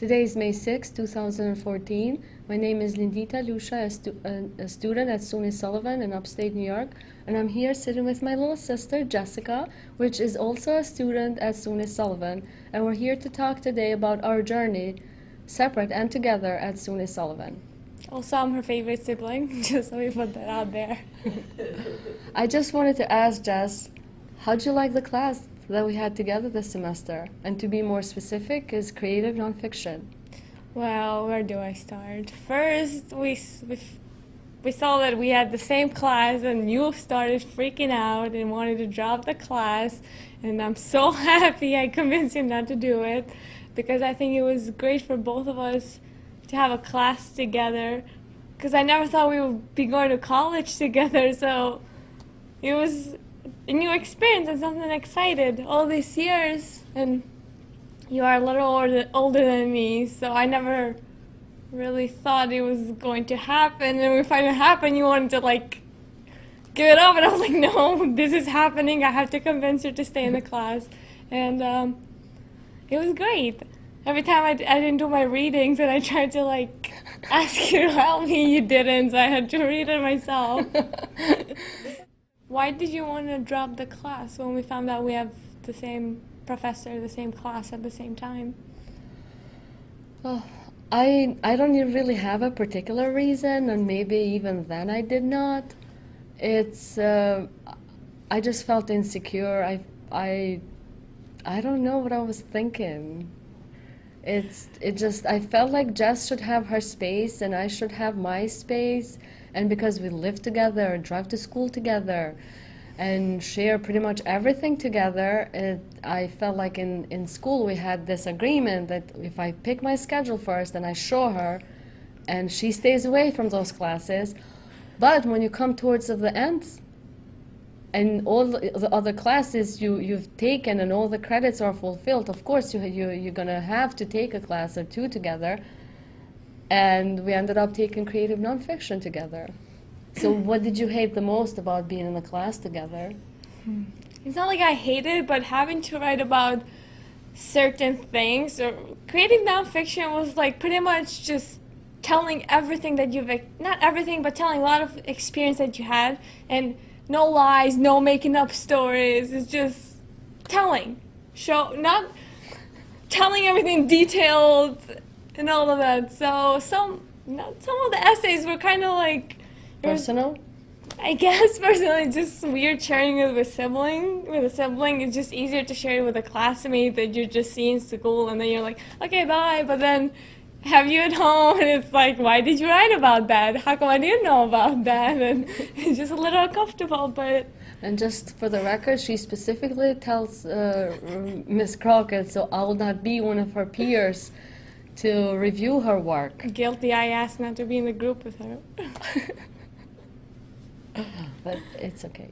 Today is May 6, 2014. My name is Lindita Lucia, a student at Sulli Sullivan in upstate New York, and I'm here sitting with my little sister, Jessica, which is also a student at Sulli Sullivan, and we're here to talk today about our journey, separate and together, at Sulli Sullivan. Also, I'm her favorite sibling, just so we put that out there. I just wanted to ask Jess, how'd you like the class that we had together this semester? And to be more specific, is creative nonfiction. Well, where do I start? First, we saw that we had the same class, and you started freaking out and wanted to drop the class. And I'm so happy I convinced you not to do it, because I think it was great for both of us to have a class together, because I never thought we would be going to college together. So it was a new experience and something excited all these years. And you are a little older than me, so I never really thought it was going to happen. And when we finally happened, you wanted to give it up, and I was like, no, this is happening. I have to convince her to stay in the class. And it was great. Every time I didn't do my readings and I tried to ask you to help me, you didn't, so I had to read it myself. Why did you want to drop the class when we found out we have the same professor, the same class at the same time? Oh, I don't really have a particular reason, and maybe even then I did not. It's I just felt insecure. I don't know what I was thinking. I felt like Jess should have her space and I should have my space, and because we live together, drive to school together, and share pretty much everything together, I felt like in school we had this agreement that if I pick my schedule first and I show her, and she stays away from those classes, but when you come towards the end, and all the other classes you've taken and all the credits are fulfilled, of course you're going to have to take a class or two together. And we ended up taking creative nonfiction together. So what did you hate the most about being in a class together? It's not like I hated it, but having to write about certain things, or creative nonfiction was pretty much just telling everything that not everything, but telling a lot of experience that you had, and no lies, no making up stories. It's just telling, not telling everything detailed and all of that. So some of the essays were kind of Personal? I guess personally, just weird sharing it with a sibling. With a sibling, it's just easier to share it with a classmate that you're just seeing in school, and then you're like, okay, bye. But then have you at home, and it's like, why did you write about that? How come I didn't know about that? And it's just a little uncomfortable, but... And just for the record, she specifically tells Miss Crockett, so I will not be one of her peers to review her work. Guilty, I asked not to be in the group with her. But it's okay.